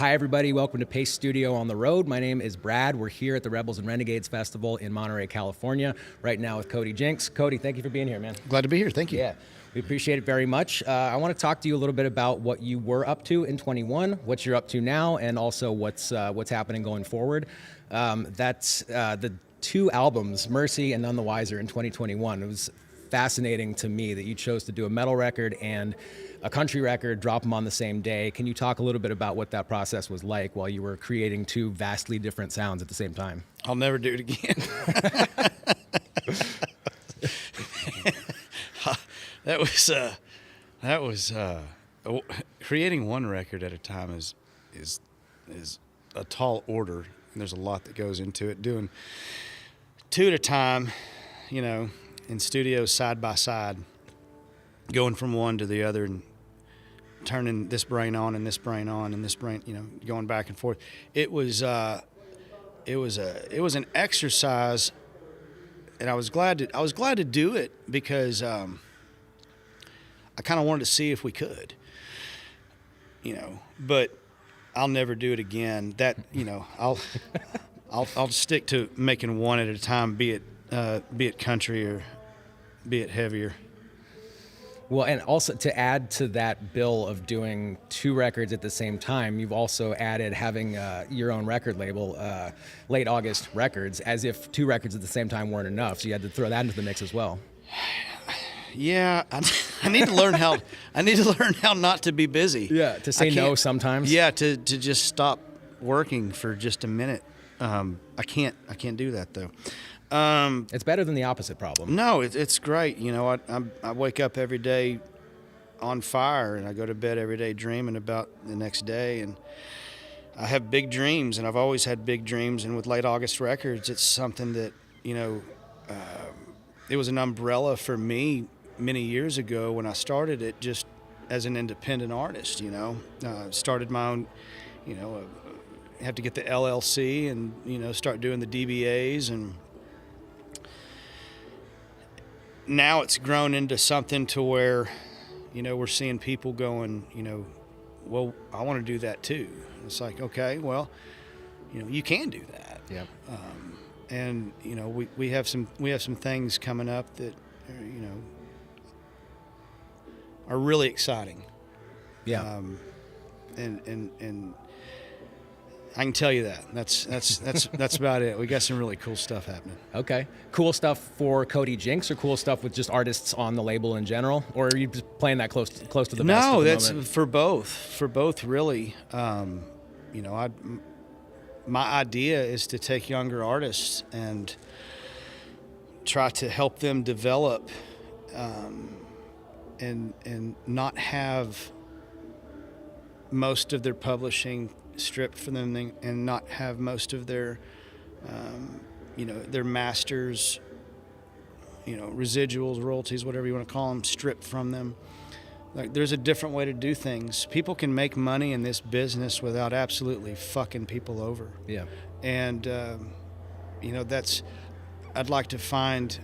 Hi, everybody. Welcome to Pace Studio on the Road. My name is Brad. We're here at the Rebels and Renegades Festival in Monterey, California, right now with Cody Jinks. Cody, thank you for being here, man. Glad to be here. Thank you. Yeah, we appreciate it very much. I want to talk to you a little bit about what you were up to in 21, what you're up to now, and also what's happening going forward. That's the two albums, Mercy and None the Wiser, in 2021. It was fascinating to me that you chose to do a metal record and a country record, drop them on the same day. Can you talk a little bit about what that process was like while you were creating two vastly different sounds at the same time? I'll never do it again. that was creating one record at a time is a tall order, and there's a lot that goes into it. Doing two at a time, in studios side by side, going from one to the other and turning this brain on and this brain on and this brain, going back and forth. It was an exercise, and I was glad to do it because I kind of wanted to see if we could, but I'll never do it again. That, I'll stick to making one at a time, be it country or be it heavier. Well, and also to add to that bill of doing two records at the same time, you've also added having your own record label, Late August Records, as if two records at the same time weren't enough. So you had to throw that into the mix as well. Yeah, I need to learn how not to be busy. Yeah, to say no sometimes. Yeah, to just stop working for just a minute. I can't do that though. It's better than the opposite problem. No, it's great. I wake up every day on fire, and I go to bed every day dreaming about the next day. And I have big dreams, and I've always had big dreams. And with Late August Records, it's something that, it was an umbrella for me many years ago when I started it just as an independent artist, started my own, have to get the LLC and, start doing the DBAs, and now it's grown into something to where, we're seeing people going, well, I want to do that too. It's like, okay, well, you can do that. Yep. And we have some things coming up that are really exciting. Yeah. And I can tell you that. That's about it. We got some really cool stuff happening. Okay. Cool stuff for Cody Jinks, or cool stuff with just artists on the label in general? Or are you just playing that close to the best at the moment? For both. For both, really. My idea is to take younger artists and try to help them develop and not have most of their publishing stripped from them, and not have most of their their masters, residuals, royalties, whatever you want to call them, stripped from them. Like, there's a different way to do things. People can make money in this business without absolutely fucking people over. Yeah. And I'd like to find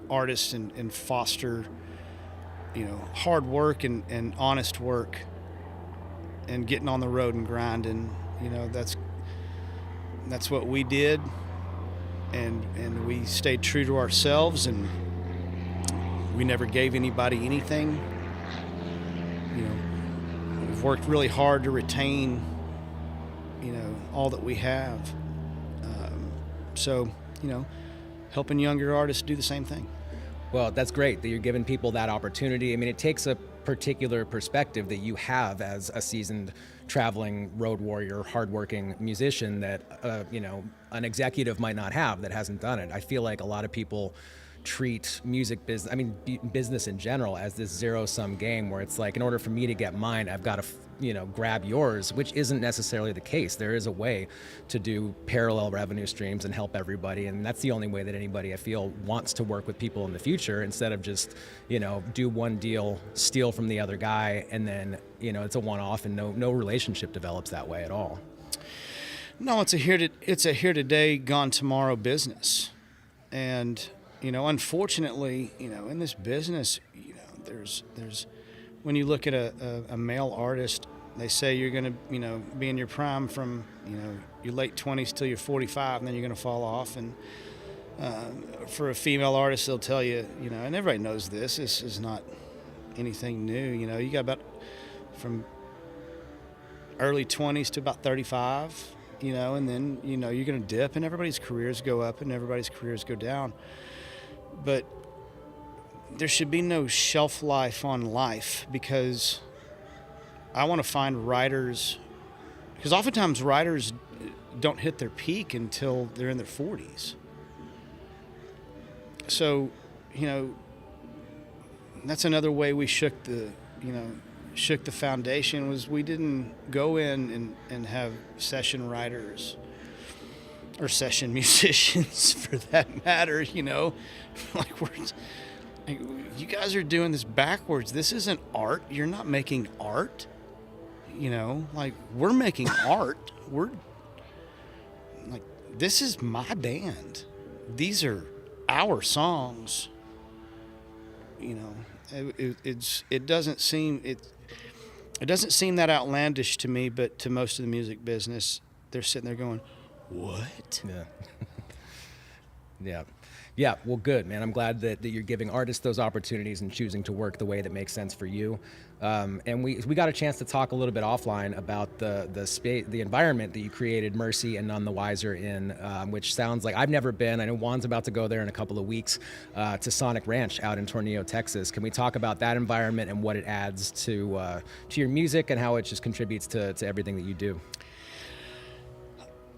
artists and foster hard work and honest work and getting on the road and grinding. That's what we did, and we stayed true to ourselves, and we never gave anybody anything. We've worked really hard to retain all that we have. So helping younger artists do the same thing. Well, that's great that you're giving people that opportunity. I mean, it takes a particular perspective that you have as a seasoned traveling road warrior, hardworking musician that, an executive might not have that hasn't done it. I feel like a lot of people treat business in general as this zero-sum game where it's like, in order for me to get mine, I've got to grab yours, which isn't necessarily the case. There is a way to do parallel revenue streams and help everybody, and that's the only way that anybody, I feel, wants to work with people in the future, instead of just, do one deal, steal from the other guy, and then, it's a one-off, and no relationship develops that way at all. No, it's a here today, gone tomorrow business. And, unfortunately, in this business, there's when you look at a male artist They say you're going to, be in your prime from, your late 20s till you're 45, and then you're going to fall off. And for a female artist, they'll tell you, and everybody knows this. This is not anything new. You got about from early 20s to about 35, and then, you're going to dip, and everybody's careers go up and everybody's careers go down. But there should be no shelf life on life, because I want to find writers, because oftentimes writers don't hit their peak until they're in their 40s. So, that's another way we shook the foundation, was we didn't go in and have session writers or session musicians for that matter, like you guys are doing this backwards. This isn't art. You're not making art. Like, we're making art. We're like, this is my band. These are our songs. It doesn't seem that outlandish to me, but to most of the music business, they're sitting there going, "What?" Yeah. Yeah. Yeah, well, good, man. I'm glad that you're giving artists those opportunities and choosing to work the way that makes sense for you. And we got a chance to talk a little bit offline about the space, the environment that you created Mercy and None the Wiser in, which sounds like, I've never been. I know Juan's about to go there in a couple of weeks, to Sonic Ranch out in Tornillo, Texas. Can we talk about that environment and what it adds to your music and how it just contributes to everything that you do?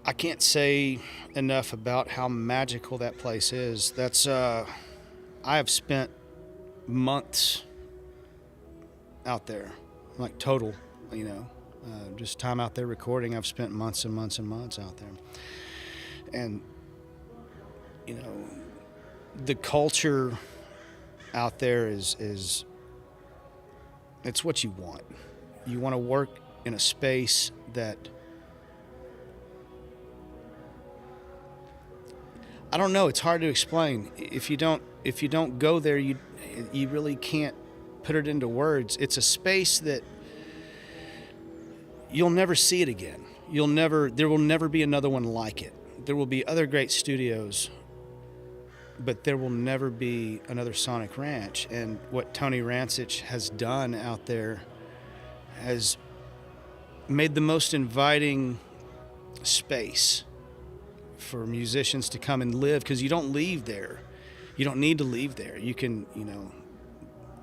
I can't say enough about how magical that place is. I have spent months out there, like total, just time out there recording. I've spent months and months and months out there. And, the culture out there is it's what you want. You want to work in a space that, I don't know, it's hard to explain. If you don't go there, you really can't put it into words. It's a space that you'll never see it again. There will never be another one like it. There will be other great studios, but there will never be another Sonic Ranch. And what Tony Rancich has done out there has made the most inviting space for musicians to come and live, because you don't leave there. You don't need to leave there. You can,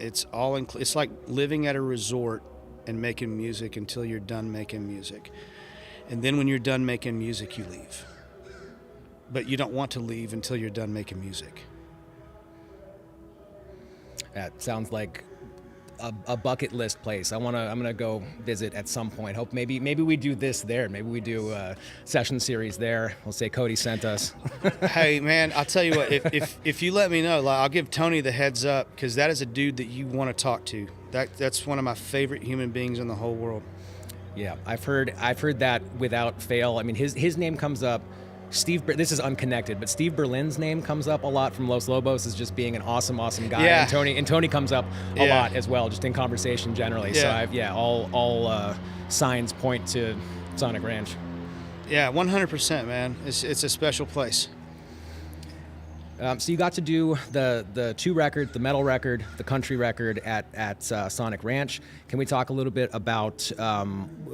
it's it's like living at a resort and making music until you're done making music. And then when you're done making music, you leave. But you don't want to leave until you're done making music. That sounds like a bucket list place. I'm gonna go visit at some point. Hope maybe we do this there. Maybe we do a session series there. We'll say Cody sent us. Hey man, I'll tell you what. If you let me know, I'll give Tony the heads up, because that is a dude that you want to talk to. That's one of my favorite human beings in the whole world. Yeah, I've heard that without fail. I mean, his name comes up. This is unconnected, but Steve Berlin's name comes up a lot from Los Lobos as just being an awesome guy. Yeah. And Tony comes up a lot as well, just in conversation generally. Yeah. So all signs point to Sonic Ranch. Yeah, 100%, man. It's a special place. So you got to do the two record, the metal record, the country record at Sonic Ranch. Can we talk a little bit about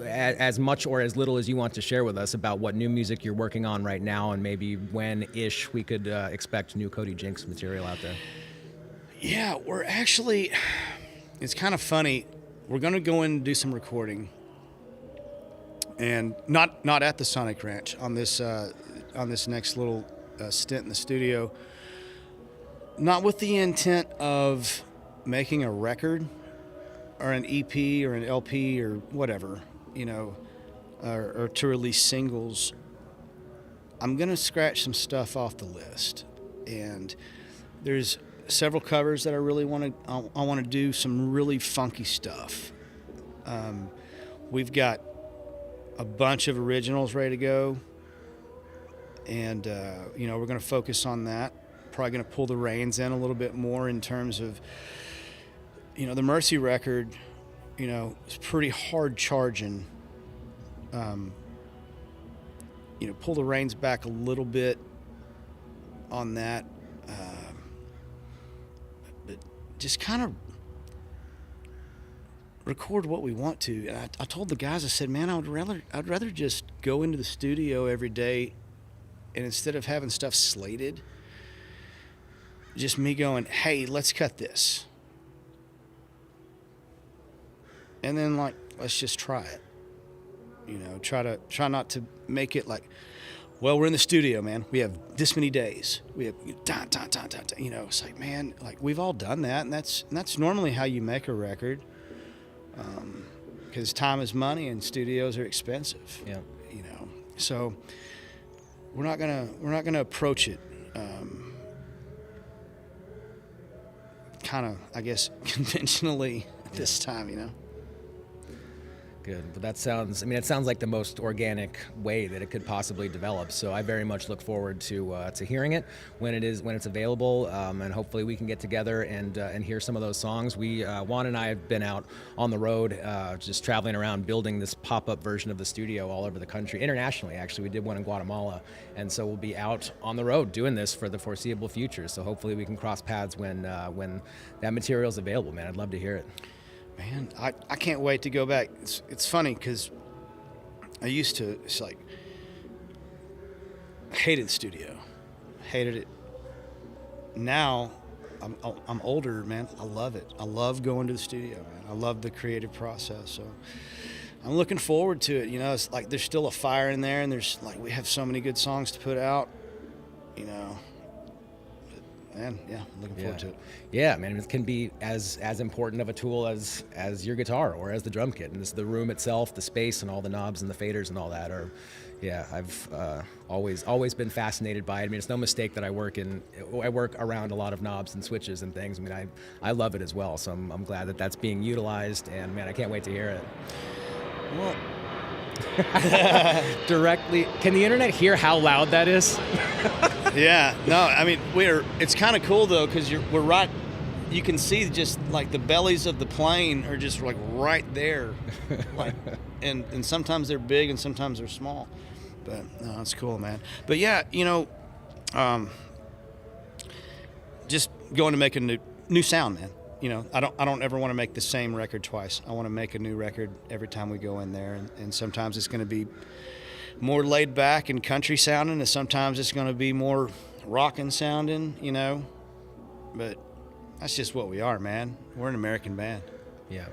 as much or as little as you want to share with us about what new music you're working on right now, and maybe when-ish we could expect new Cody Jinks material out there? Yeah, it's kind of funny. We're going to go in and do some recording, and not at the Sonic Ranch, on this next little stint in the studio. Not with the intent of making a record or an EP or an LP or whatever, or to release singles. I'm going to scratch some stuff off the list. And there's several covers that I really want to do some really funky stuff. We've got a bunch of originals ready to go. And, we're going to focus on that. Probably going to pull the reins in a little bit more in terms of, the Mercy record you know, it's pretty hard charging. You know, pull the reins back a little bit on that, but just kind of record what we want to. And I told the guys, I said, man, I'd rather just go into the studio every day, and instead of having stuff slated, just me going, hey, let's cut this, and then like let's just try it. You know, try not to make it like, well, we're in the studio, man. We have this many days. We have you know, it's like, man, like we've all done that, and that's normally how you make a record. Because time is money and studios are expensive. Yeah. You know, so we're not gonna approach it kind of, I guess, conventionally this time. You know. Good. But that sounds, I mean, it sounds like the most organic way that it could possibly develop. So I very much look forward to hearing it when it's available, and hopefully we can get together and hear some of those songs. Juan and I have been out on the road, just traveling around building this pop-up version of the studio all over the country, internationally actually. We did one in Guatemala, and so we'll be out on the road doing this for the foreseeable future. So hopefully we can cross paths when that material is available, man. I'd love to hear it. Man, I can't wait to go back. It's funny because I used to, it's like, hated the studio, hated it. Now I'm older, man. I love it. I love going to the studio, man. I love the creative process. So I'm looking forward to it. You know, it's like there's still a fire in there, and there's like we have so many good songs to put out. You know. Man, yeah, I'm looking forward to it. Yeah, man, it can be as important of a tool as your guitar or as the drum kit. And this, the room itself, the space, and all the knobs and the faders and all that are, yeah, I've always been fascinated by it. I mean, it's no mistake that I work around a lot of knobs and switches and things. I mean, I love it as well. So I'm glad that that's being utilized, and man, I can't wait to hear it. Well, directly, can the internet hear how loud that is? Yeah, no, I mean, it's kind of cool though, because we're right, you can see just like the bellies of the plane are just like right there, like, and sometimes they're big and sometimes they're small, but no, it's cool, man. But yeah, you know, just going to make a new sound, man. You know, I don't ever want to make the same record twice. I want to make a new record every time we go in there, and sometimes it's going to be more laid back and country sounding, and sometimes it's going to be more rockin' sounding, you know. But that's just what we are, man. We're an American band. Yeah.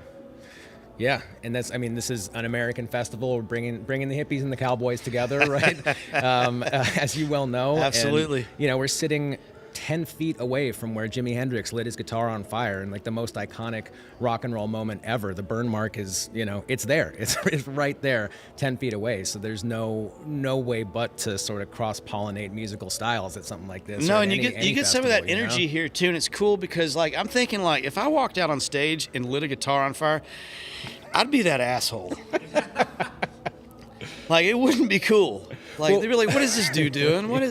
Yeah, and that's, I mean, this is an American festival. We're bringing the hippies and the cowboys together, right? As you well know. Absolutely. And, you know, we're sitting 10 feet away from where Jimi Hendrix lit his guitar on fire, and like the most iconic rock and roll moment ever. The burn mark is, you know, it's there. It's right there, 10 feet away. So there's no way but to sort of cross-pollinate musical styles at something like this. No, and you any get some of that festival, you energy know? here too, and it's cool because like I'm thinking like if I walked out on stage and lit a guitar on fire, I'd be that asshole. Like it wouldn't be cool. Like they'd be like, "What is this dude doing? What?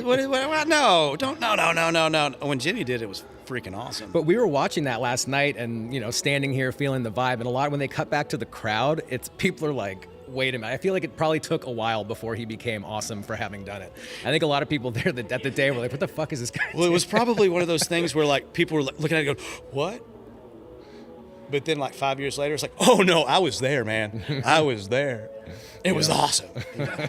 No, don't, no." When Jimmy did it, was freaking awesome. But we were watching that last night, and you know, standing here feeling the vibe, and a lot when they cut back to the crowd, people are like, "Wait a minute!" I feel like it probably took a while before he became awesome for having done it. I think a lot of people there at the day were like, "What the fuck is this guy?" Well, it was probably one of those things where like people were looking at it, and going, "What?" But then like 5 years later, it's like, "Oh no, I was there, man. I was there. It was awesome." You know?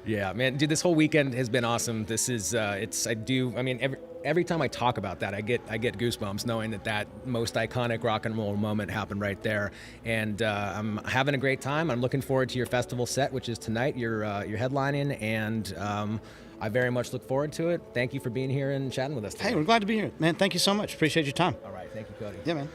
Yeah, man, dude, this whole weekend has been awesome. This is, every time I talk about that, I get goosebumps knowing that most iconic rock and roll moment happened right there. And I'm having a great time. I'm looking forward to your festival set, which is tonight. You're headlining, and I very much look forward to it. Thank you for being here and chatting with us today. Hey, we're glad to be here, man. Thank you so much. Appreciate your time. All right, thank you, Cody. Yeah, man.